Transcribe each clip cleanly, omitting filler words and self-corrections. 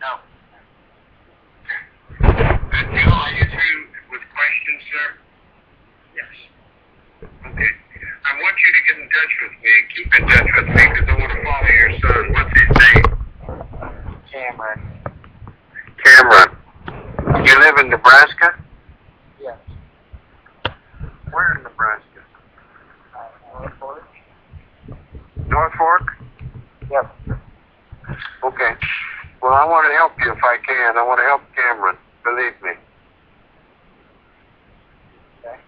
No. Bill, are you through with questions, sir? Yes. Okay. I want you to get in touch with me. Keep in touch with me because I want to follow your son. What's his name? Cameron. Cameron. You live in Nebraska? Yes. Where in Nebraska? North Fork? North Fork? Yes. Okay. Well, I want to help you if I can. I want to help Cameron. Believe me. Okay.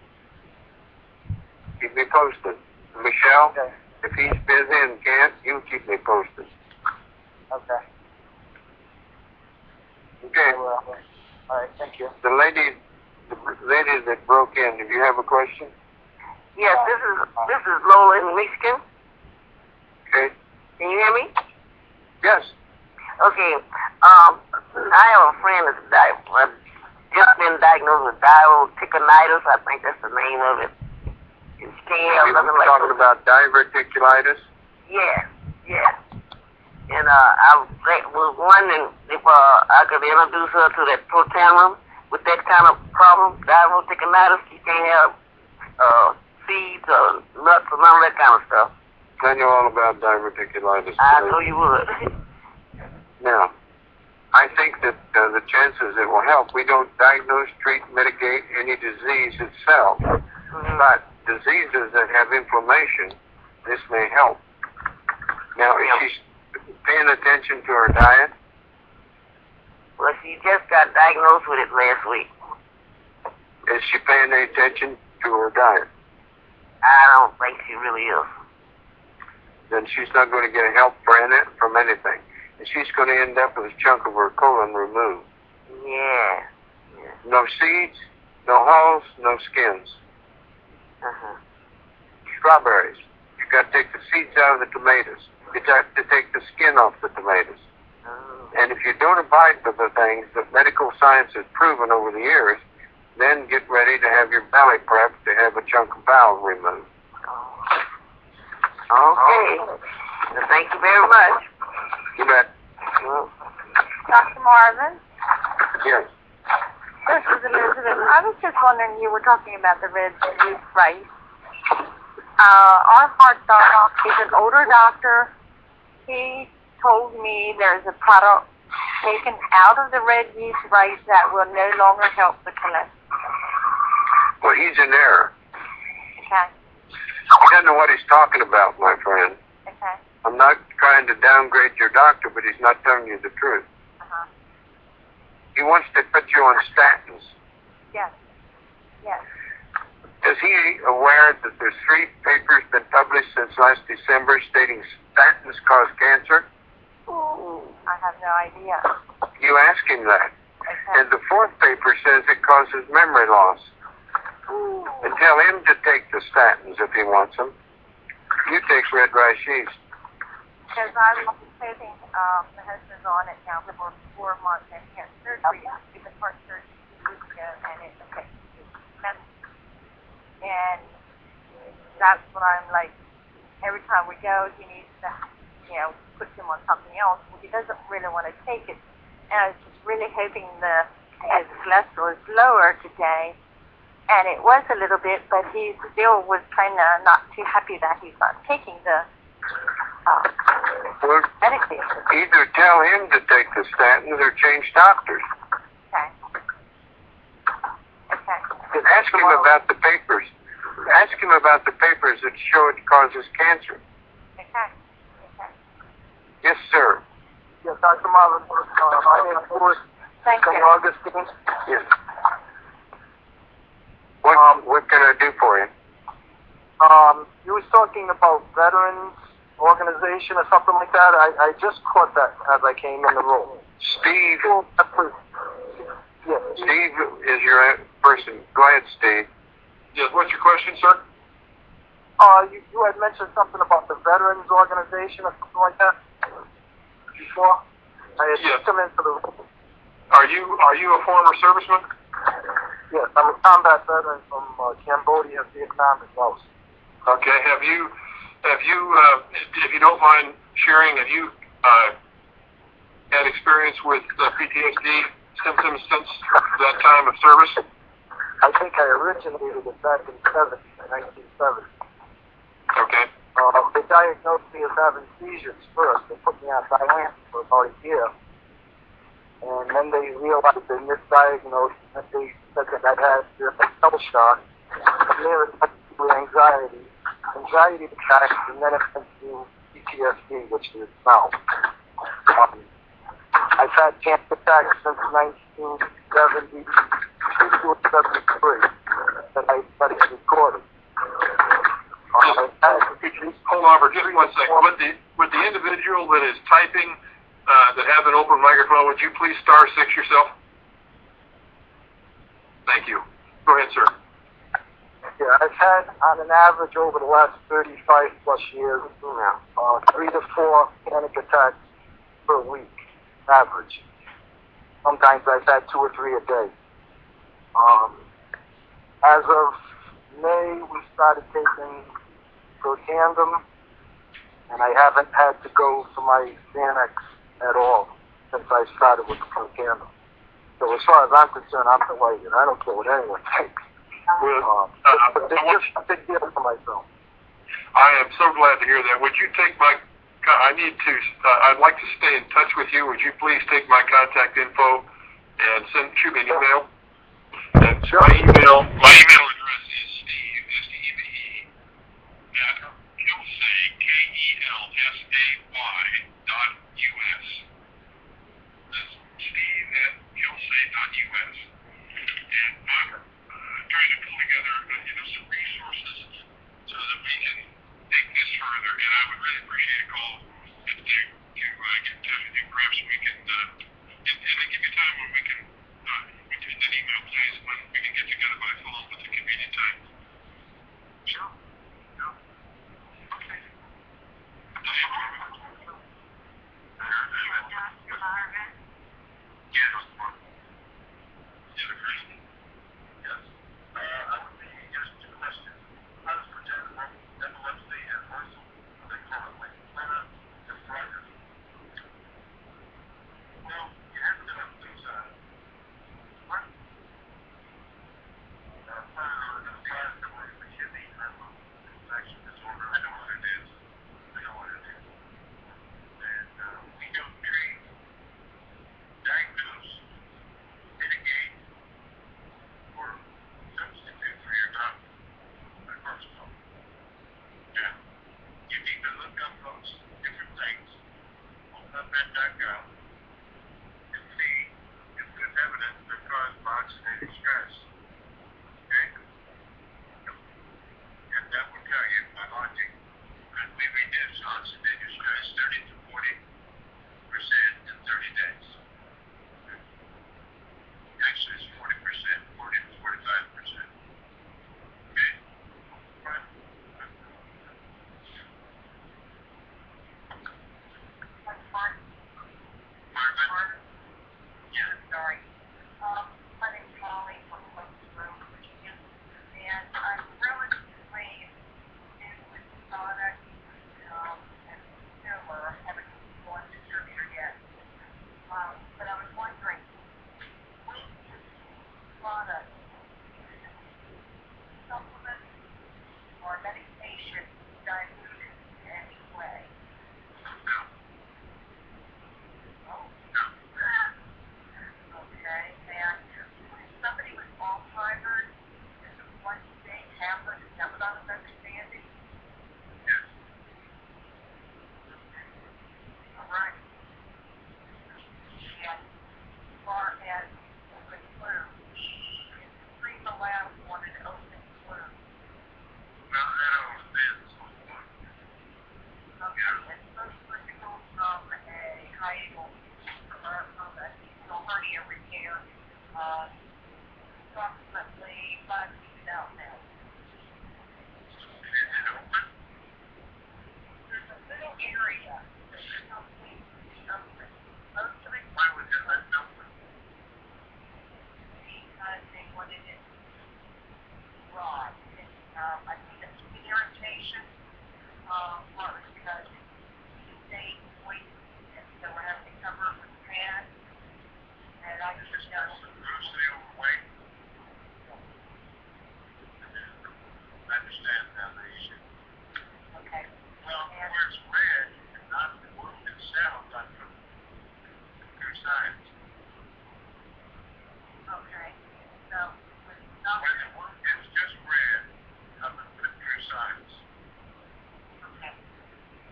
Keep me posted. Michelle, Okay. if he's busy and can't, you keep me posted. Okay. Okay. All right, thank you. The lady that broke in, do you have a question? Yes, this is Lola in Michigan. Okay. Can you hear me? Yes. Okay. I have a friend that's just been diagnosed with diverticulitis. I think that's the name of it. And she can't have You nothing like talking about diverticulitis? Yeah, yeah. And I was wondering if I could introduce her to that protand with that kind of problem, diverticulitis. She can't have seeds or nuts or none of that kind of stuff. I know all about diverticulitis. I know you would. Now, I think that the chances it will help, we don't diagnose, treat, mitigate any disease itself, but diseases that have inflammation, this may help. Now, is she paying attention to her diet? Well, she just got diagnosed with it last week. Is she paying any attention to her diet? I don't think she really is. Then she's not going to get help from anything. And she's going to end up with a chunk of her colon removed. Yeah. No seeds, no hulls, no skins. Strawberries. You got to take the seeds out of the tomatoes. You have to take the skin off the tomatoes. And if you don't abide by the things that medical science has proven over the years, then get ready to have your belly prepped to have a chunk of bowel removed. Okay. Well, thank you very much. You bet. Dr. Marvin, Yes. this is Elizabeth. I was just wondering, you were talking about the red juice rice. Our heart doctor is an older doctor. He told me there's a product taken out of the red juice rice that will no longer help the cholesterol. Well, he's in error. Okay. He doesn't know what he's talking about, my friend. Okay. I'm not trying to downgrade your doctor, but he's not telling you the truth. He wants to put you on statins. Yes. Yes. Is he aware that there's 3 papers been published since last December stating statins cause cancer? I have no idea. You ask him that. Okay. And the 4th paper says it causes memory loss. And tell him to take the statins if he wants them. You take red rice yeast. Because I was hoping the husband's on it now for 4 months and he had surgery. He had heart surgery 2 weeks ago and it affected his medicine. And that's what I'm like, every time we go, he needs to, put him on something else. He doesn't really want to take it. And I was just really hoping his cholesterol is lower today. And it was a little bit, but he still was kind of not too happy that he's not taking the Well, medication. either tell him to take the statins or change doctors. Okay. Okay. And ask him about the papers. Ask him about the papers that show it causes cancer. Okay. Okay. Yes, sir. Yes, Dr. Marvin, my name is Louis Thank St. you. Augustine. Yes. What can I do for you? You was talking about veterans organization or something like that. I just caught that as I came in the room. Steve. Yes. Steve is your person. Go ahead, Steve. Yes, what's your question, sir? You had mentioned something about the veterans organization or something like that before. I had Yes. just come into the room. Are you a former serviceman? Yes, I'm a combat veteran from Cambodia, Vietnam, and Laos. Okay. Have you, if you don't mind sharing, have you had experience with PTSD symptoms since that time of service? I think I originated it back in 1970. Okay. They diagnosed me as having seizures first. They put me on Dilantin for about a year. And then they realized they misdiagnosed, and they said that I had a cell shock, and there it went to anxiety attacks, and then it went to PTSD, which is now. I've had panic attacks since 1972 or 73 that I recorded. Hold on for just 1 second. Would the individual that is typing that has an open microphone, would you please *6 yourself? Thank you. Go ahead, sir. Yeah, I've had, on an average, over the last 35 plus years, 3 to 4 panic attacks per week, average. Sometimes I've had 2 or 3 a day. As of May, we started taking protand, and I haven't had to go to my Xanax at all since I started with the protand. So as far as I'm concerned, I'm delighted. I don't care what anyone thinks. But it's just a big deal for myself. I am so glad to hear that. Would you take my? I'd like to stay in touch with you. Would you please take my contact info and shoot me an email? And sure. My email address is Steve, S-T-E-V-E, at Kelsay, KELSAY.US. That's Steve at Kelsay.US. And I'm trying to pull together, some resources so that we can take this further. And I would really appreciate a call to get in touch with you. Perhaps we can, and then give you time when we can, that email, please, when we can get together by phone with the convenience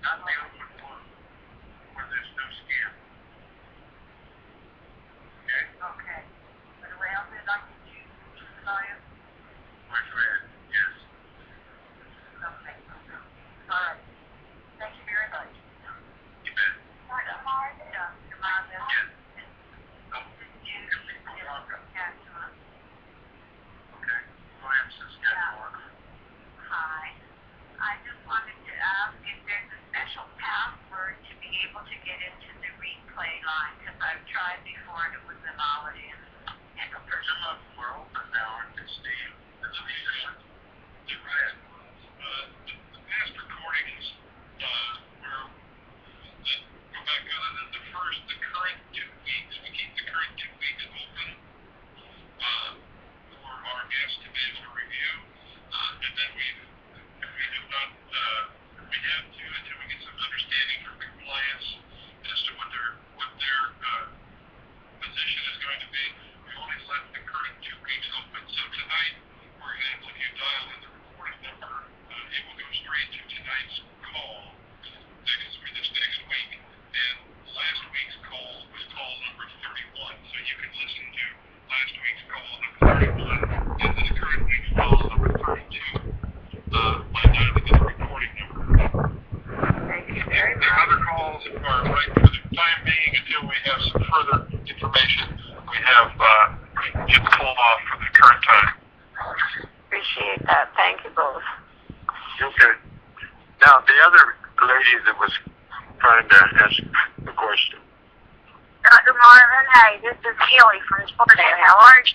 not the open one where there's no skin. Okay? Okay. But around it, I can choose to diet? White red, yes. Okay. All right. Thank you very much. You bet. Dr. Martin? Dr. Martin? Yes. This is Judy. Saskatchewan. Okay. Go ahead, Saskatchewan. Hi. I just wanted to ask if there's a special password to be able to get into the replay line, because I've tried before and it was allowed in. There's enough. We're open now, and Steve, let me to read. The past recordings were go back other than the current 2 weeks. We keep the current 2 weeks open for our guests to be able to review, and then we do not, we have to until we get some understanding from compliance as to what their position is going to be. We only left the current 2 weeks open. So tonight, for example, if you dial in the recording number, it will go straight to tonight's call. This next week, and last week's call was call number 31. So you can listen to last week's call number 31 and the current week's call number 32 by dialing in the recording number. Thank you very The much. other calls are right for the time being until we have some further information. We have Jim pulled off for the current time. Appreciate that. Thank you both. Okay. Now, the other lady that was trying to ask the question. Dr. Marvin, hey, this is Kelly from Spartan. How are you?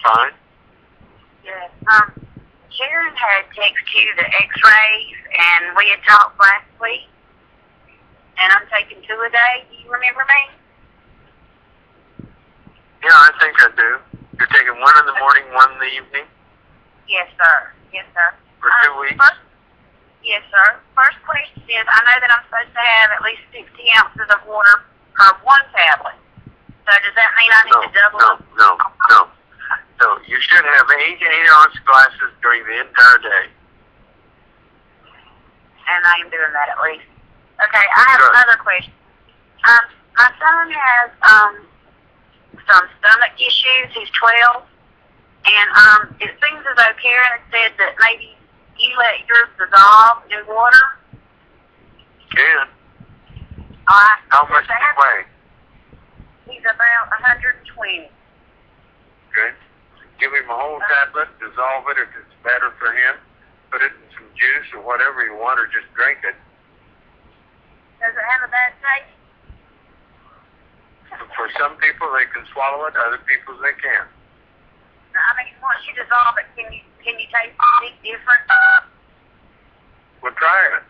Fine. Good. Sharon had texted you the x-rays, and we had talked last week, and I'm taking 2 a day. Do you remember me? Yeah, I think I do. You're taking one in the morning, one in the evening Yes, sir. Yes, sir. for 2 weeks? Yes, sir. First question is, I know that I'm supposed to have at least 60 ounces of water per 1 tablet. So does that mean I need to double up? No. You should have 8 8-ounce glasses during the entire day. And I am doing that at least. Okay, I have Good. another question. My son has some stomach issues. He's 12. And it seems as though Karen said that maybe you let yours dissolve in water. Can. All right. How much do you weigh? He's about 120. Okay. Give him a whole tablet, dissolve it if it's better for him. Put it in some juice or whatever you want, or just drink it. Does it have a bad taste? For some people, they can swallow it. Other people, they can't. I mean, once you dissolve it, can you taste any different? We'll try it.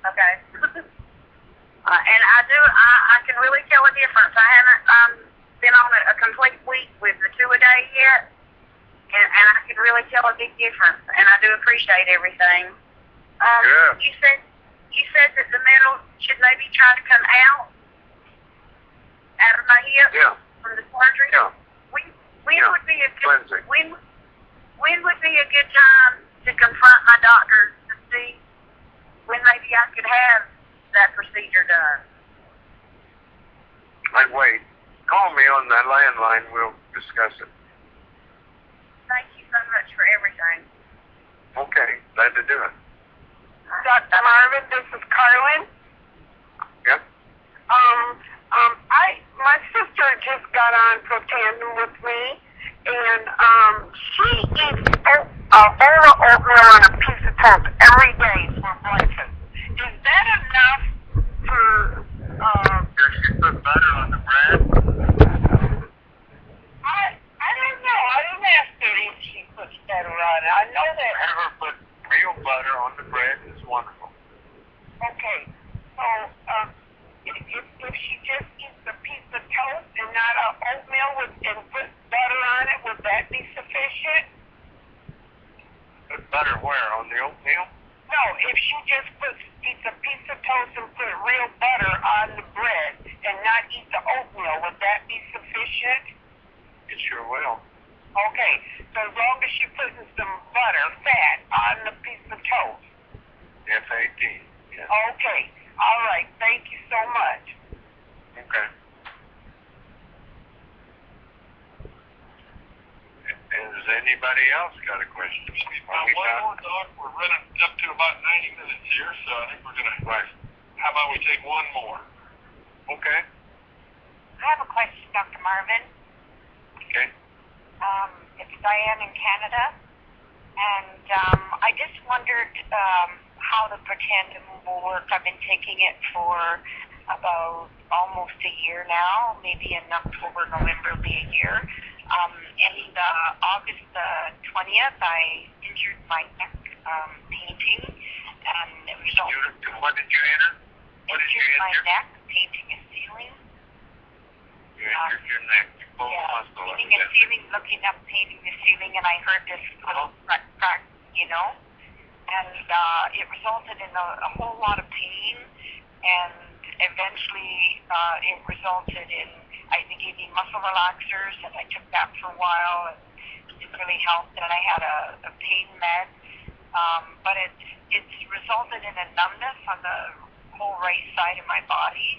Okay. And I can really tell a difference. I haven't been on a complete week with the 2 a day yet, and I can really tell a big difference. And I do appreciate everything. Yeah. You said that the metal should maybe try to come out of my hip from the surgery. Yeah. When would be a good Cleansing. when would be a good time to confront my doctor to see when maybe I could have that procedure done? I'd wait. Call me on that landline. We'll discuss it. Thank you so much for everything. Okay. Glad to do it. Dr. Marvin, this is Carlin. Yep. My sister just got on protand with me, and she eats a bowl of oatmeal and a piece of toast every day for breakfast. Is that enough for? Does she put butter on the bread? I don't know. I didn't ask her if she puts butter on it. I know that. Have her put real butter on the bread. It's wonderful. Okay, so if she just eats a piece of toast and not oatmeal and put butter on it, would that be sufficient? Put butter where? On the oatmeal? No, if she just eats a piece of toast and put real butter on the bread and not eat the oatmeal, would that be sufficient? It sure will. Okay, so as long as she puts some butter, fat, on the piece of toast. F-A-T. Yeah. Okay. All right. Thank you so much. Okay. Has anybody else got a question? One more, Doc. We're running up to about 90 minutes here, so I think we're gonna. Right. How about we take one more? Okay. I have a question, Dr. Marvin. Okay. It's Diane in Canada, and I just wondered how the protand will work. I've been taking it for about almost a year now. Maybe in October, November will be a year. In August the 20th, I injured my neck painting, and it resulted. What did you enter? What did you injured my injure? neck painting a ceiling. You injured your neck. You pulled a muscle. Painting a ceiling, looking up, painting the ceiling, and I heard this little crack, you know, and it resulted in a whole lot of pain, and eventually it resulted in, I think, gave me muscle relaxers, and I took that for a while, and it really helped, and I had a pain med, but it's resulted in a numbness on the whole right side of my body.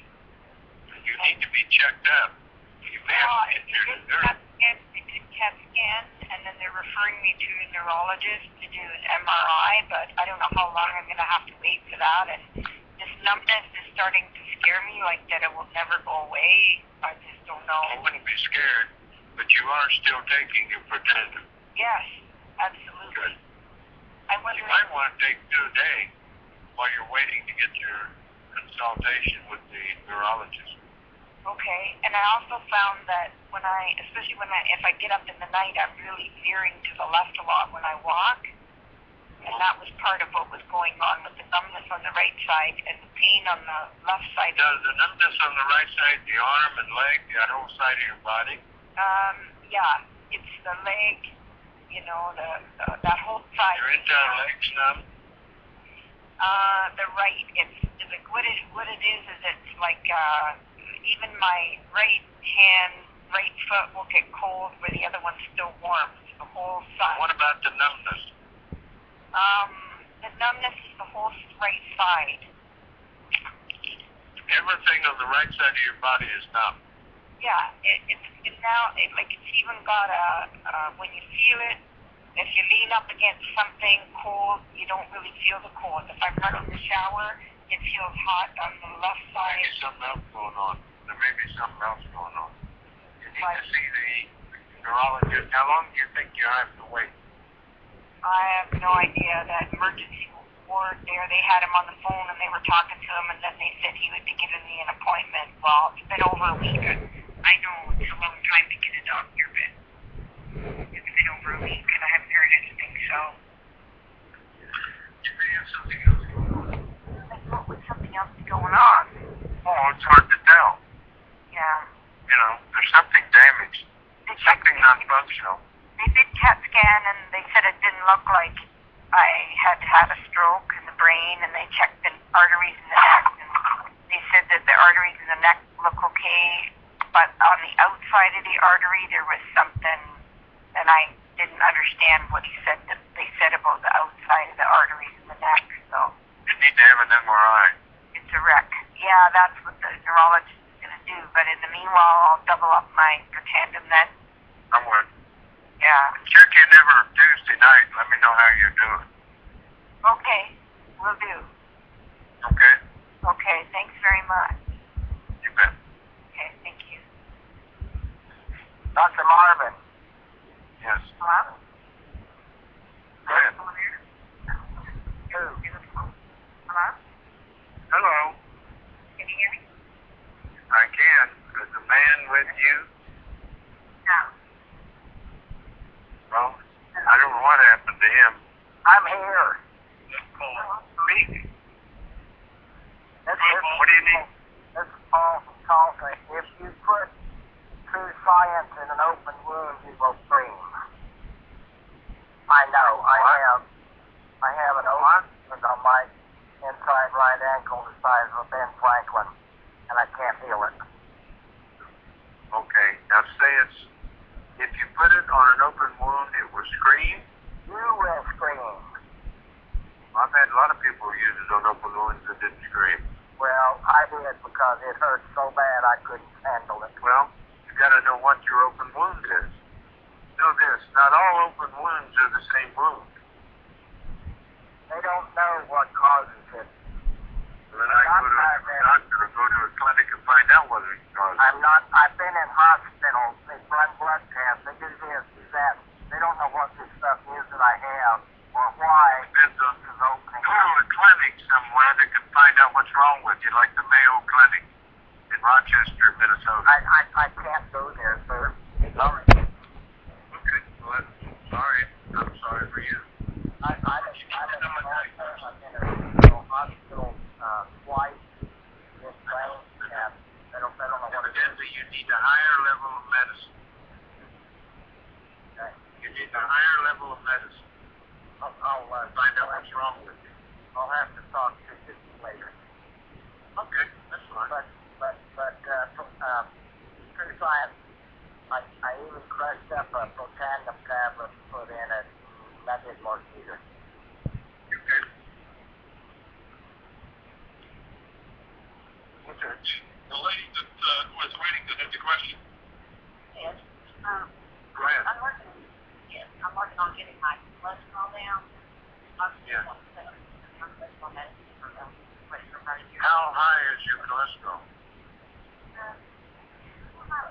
You need to be checked up. You may have injured a nerve. They did CAT scan, and then they're referring me to a neurologist to do an MRI, but I don't know how long I'm going to have to wait for that, and this numbness is starting to scare me, like that it will never go away. I just don't know. I wouldn't be scared, but you are still taking your protand. Yes, absolutely. Good. I wonder. You might want to take 2 a day while you're waiting to get your consultation with the neurologist. Okay, and I also found that especially if I get up in the night, I'm really veering to the left a lot when I walk, and that was part of what was going on with the numbness on the right side and the pain on the left side. Does the numbness on the right side, the arm and leg, that whole side of your body? Yeah, it's the leg, you know, that whole side. Your entire leg's numb? The right, it's like what it is it's like even my right foot will get cold where the other one's still warm. It's the whole side. What about the numbness? The numbness is the whole right side. Everything on the right side of your body is numb. Yeah, it's now, like it's even got when you feel it, if you lean up against something cold, you don't really feel the cold. If I'm running the shower, it feels hot on the left side. There may be something else going on. There may be something else going on. You need to see the neurologist. How long do you think you have to wait? I have no idea. That emergency ward there, they had him on the phone and they were talking to him, and then they said he would be giving me an appointment. Well, it's been over a week. I know it's a long time to get a doctor, but it's been over a week and I haven't heard anything, so. You may have something else going on. I thought with something else going on. Oh, it's hard to tell. Yeah. You know, there's something damaged. Something non-functional. They did CAT scan and they said it didn't look like I had had a stroke in the brain, and they checked the arteries in the neck, and they said that the arteries in the neck look okay, but on the outside of the artery there was something, and I didn't understand what they said about the outside of the arteries in the neck, so. You need to have an MRI. It's a wreck. Yeah, that's what the neurologist is going to do, but in the meanwhile I'll double up my protand then. I would. Yeah. Check in every Tuesday night. Let me know how you're doing. Okay, will do. Okay? Okay, thanks very much. You bet. Okay, thank you. Dr. Marvin. Yes. Hello? Go ahead. Who? Hello? Hello. Can you hear me? I can. Is the man with you? No. Well, I don't know what happened to him. I'm here. Speak. What do you need? This is Paul from Tulsa. If you put true science in an open wound, you will scream. I know. I have an open wound on my inside right ankle the size of a Ben Franklin, and I can't feel it. Okay. Now say it's, if you put it on an open wound, it will scream. You will scream. I've had a lot of people use it on open wounds that didn't scream. Well, I did because it hurt so bad I couldn't handle it. Well, you got to know what your open wound is. Know this, not all open wounds are the same wound. They don't know what causes it. Then I go to a doctor or go to a clinic and find out what it causes. I've been in hospitals. They run blood tests. They do this, do that. They don't know what this stuff is that I have or why. Depends on, go to a clinic somewhere that can find out what's wrong with you, like the Mayo Clinic in Rochester, Minnesota. I can't go there, sir. Sorry. Okay, well, sorry. I'm sorry for you. I've been in a hospital twice. This brain test. They don't know what it is. Evidently, you need a higher level of medicine. Okay. You need a higher level of medicine. I'll Find out what's wrong with you. I'll have to talk to you later. Okay, that's fine. Pretty fine. I even crushed up a protand tablet to put in it. That didn't work either. Okay. Okay. The lady that was waiting that had the question. Yes. Go ahead. I'm working on getting my cholesterol down. Yeah. Cholesterol medicine for about a year. How high is your cholesterol? I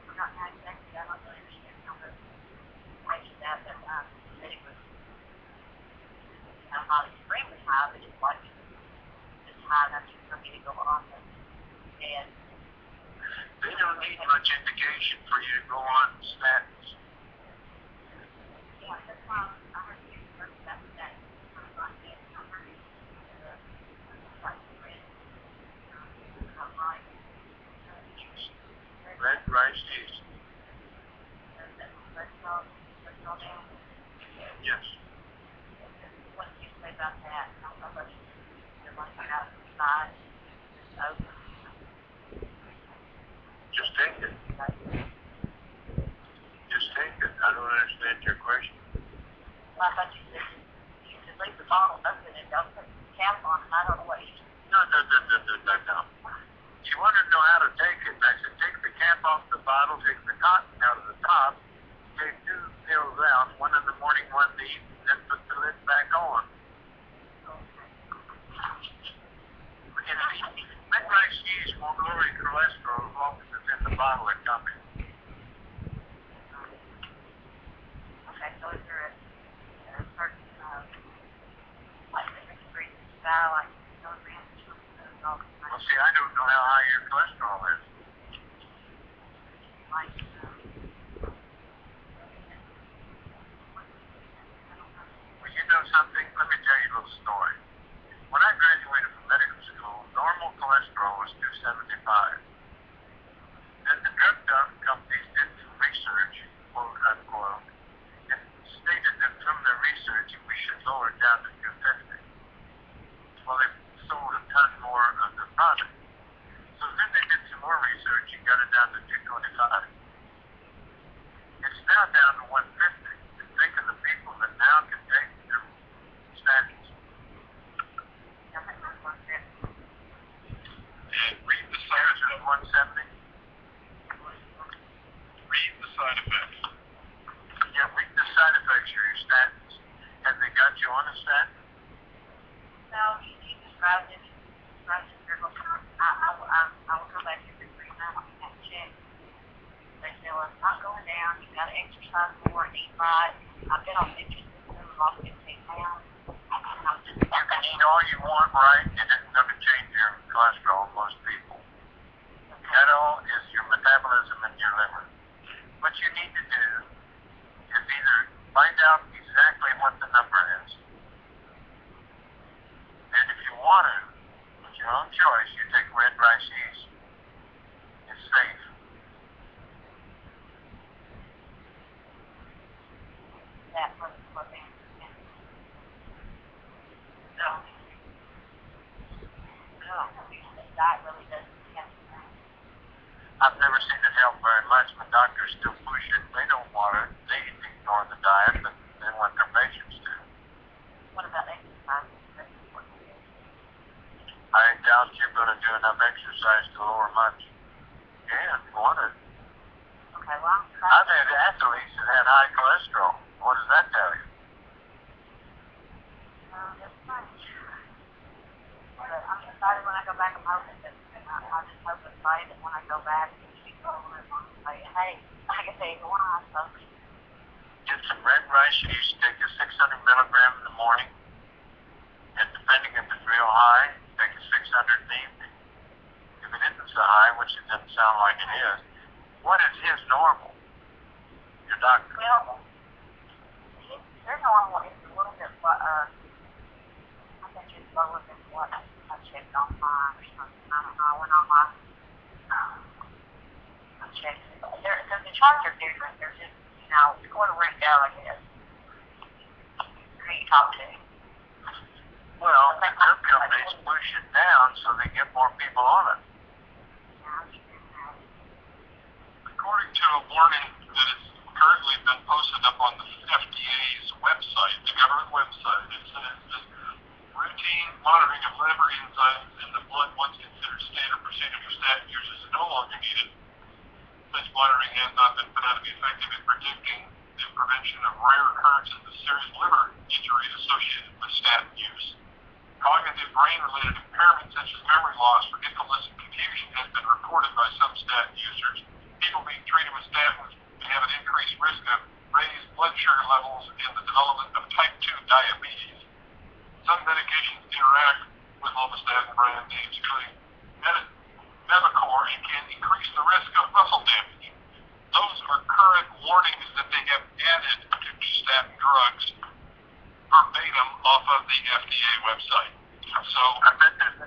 forgot how exactly. I don't really understand how to measure that, but said it was not extremely high, but it's like it's high enough for me to go on the bed. They don't need much indication for you to go on statins. Yeah, that's why I heard you first about that. I'm like, I'm ready to like red. I'm like, Red rice yeast. cholesterol down. Yes. What did you say about that? How much you're like outside, open? Just take it. Just take it. I don't understand your question. Well, I thought you said you should leave the bottle open and don't put the cap on, and I don't know what you. No. You want to know how to take it. I said take the cap off the bottle, take the cotton out of the top, take 2 pills out, one in the morning, one in the evening, then put the lid back on. Red rice yeast won't lower your cholesterol as long as it's in the bottle it comes in. Okay, so is there a certain like reason style, like milligrams or something? Well, see, I don't know how high your cholesterol is. Like, Well, you know something? Let me tell you a little story. When I graduated from medical school, normal cholesterol was 275. Then the drug companies did some research, quote unquote, and stated that from the research we should lower it down to 250. Well, they sold a ton more of the product. So then they did some more research and got it down to 225. It's now down to 150. And think of the people that now can take their statins. Read the side Yours is 170. Read the side effects. Yeah, read the side effects of your statins. Have they got you on a statin? no, he described it. I will go back every 3 months and have to check. They say, well, it's not going down. You've got to exercise more and eat right. I've been on nutrition and lost 15 pounds. And I'm just You can eat all you want, right? It isn't going to change your cholesterol, most people. That all is your metabolism and your liver. What you need to do is either find out exactly what the number is. And if you want to, it's your own choice, you take red rice yeast. It's safe. that for the living. No. No. The diet really doesn't help. I've never seen it help very much, but doctors still push it. They don't want it. They ignore the diet, but they want their patients to. What about exercise? doubt you're going to do enough exercise to lower much. And want it. Okay, well, I've had athletes that had high cholesterol. What does that tell you? that's fine. But I'm excited when I go back. I'm hoping that I just hope and pray that when I go back, she's going to say, hey, I can tell you why. So, Get some red rice yeast, take a 600 milligram in the morning, and depending if it's real high, take a 600 in the evening. If it isn't so high, which it doesn't sound like it is, what is his normal? Your doctor. well, their normal is a little bit, I think it's lower than what I checked online or something. I don't know. I went on my, I checked it. Because the charts are different. They're just, score to rank out, I guess. Who you talk to. Well, the drug companies push it down so they get more people on it. According to a warning that has currently been posted up on the FDA's website, the government website, it says that routine monitoring of liver enzymes in the blood, once considered standard procedure for statin users, is no longer needed. Such monitoring has not been found to be effective in predicting the prevention of rare occurrences of serious liver injury associated with statin use. Cognitive brain-related impairment such as memory loss, forgetfulness, and confusion has been reported by some statin users. People being treated with statins may have an increased risk of raised blood sugar levels and the development of type 2 diabetes. Some medications interact with lomostatin brand names, including Mevacor, and can increase the risk of muscle damage. Those are current warnings that they have added to statin drugs verbatim off of the FDA website. So I bet there's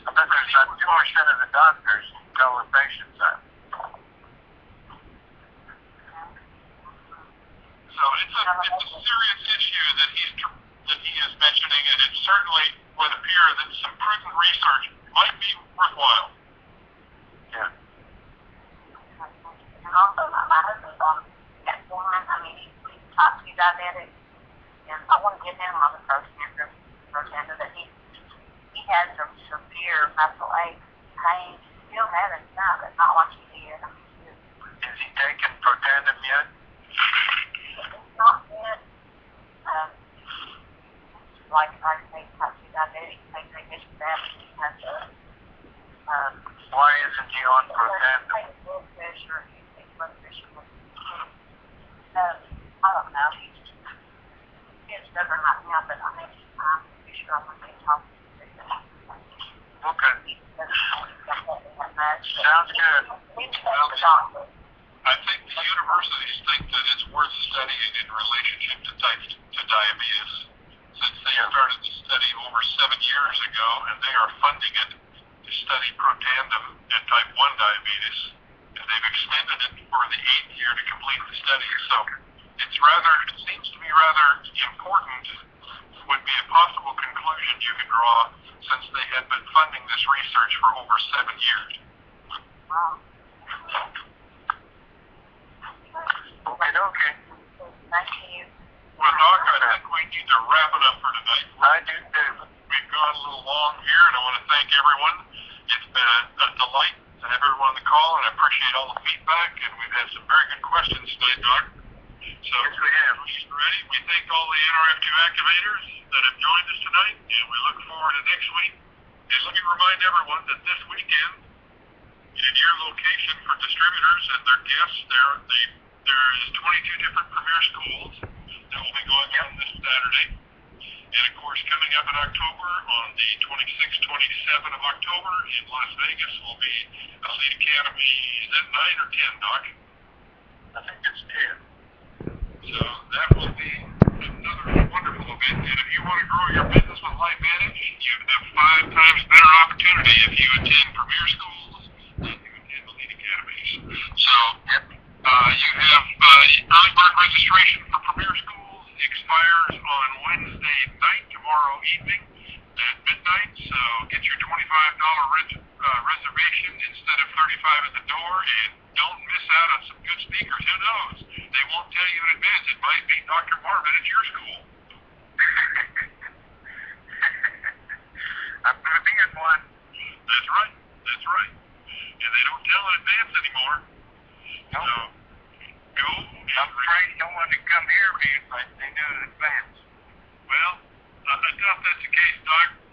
about 2% of the doctors tell their patients that. So it's a serious issue that he is mentioning, and it certainly would appear that some prudent research might be worthwhile. Yeah. And also, my husband's on metformin. I mean, he's type 2 diabetic, and I want to give him on the protand that he has some severe muscle ache, pain, still having some, but not like he did. I mean, Is he taking protand yet? it's not yet, like I say, type 2 diabetic, they get that, he has to, Why isn't he on protand? blood pressure, blood pressure. I don't know, he's stubborn right now, but I think I'm pretty sure I'm going to talk to him. Okay. Sounds good. I think the universities think that it's worth studying in relationship to diabetes, since they started the study over 7 years ago, and they are funding it to study protandum and type 1 diabetes, and they've extended it for the 8th year to complete the study. So it seems to be rather important, would be a possible conclusion you could draw, since they had been funding this research for over 7 years. Wow. Okay. Thank you. Well, Doc, I think we need to wrap it up for tonight. I do too. We've gone a little long here, and I want to thank everyone. It's been a delight to have everyone on the call, and I appreciate all the feedback, and we've had some very good questions tonight, Doc. So, Yes, we have. ready. We thank all the NRF2 activators that have joined us tonight, and we look forward to next week. And let me remind everyone that this weekend, in your location for distributors and their guests, there is 22 different premier schools that will be going on this Saturday. And of course, coming up in October, on the 26th, 27th of October in Las Vegas, will be Elite Academy. Is that 9 or 10, Doc? I think it's 10. So that will be another wonderful event. And if you want to grow your business with LifeVantage, you have 5 times better opportunity if you attend premier schools than you attend Elite Academies. So you have early bird registration for premier schools expires on Wednesday night, tomorrow evening at midnight. So get your $25 reservation instead of $35 at the door, and don't miss out on some good speakers. Who knows? They won't tell you in advance. It might be Dr. Marvin at your school. I'm going to be in one. That's right. That's right. And they don't tell in advance anymore. No. So, go. I'm afraid no one would come here if they knew in advance. Well, I doubt that's the case, Doc.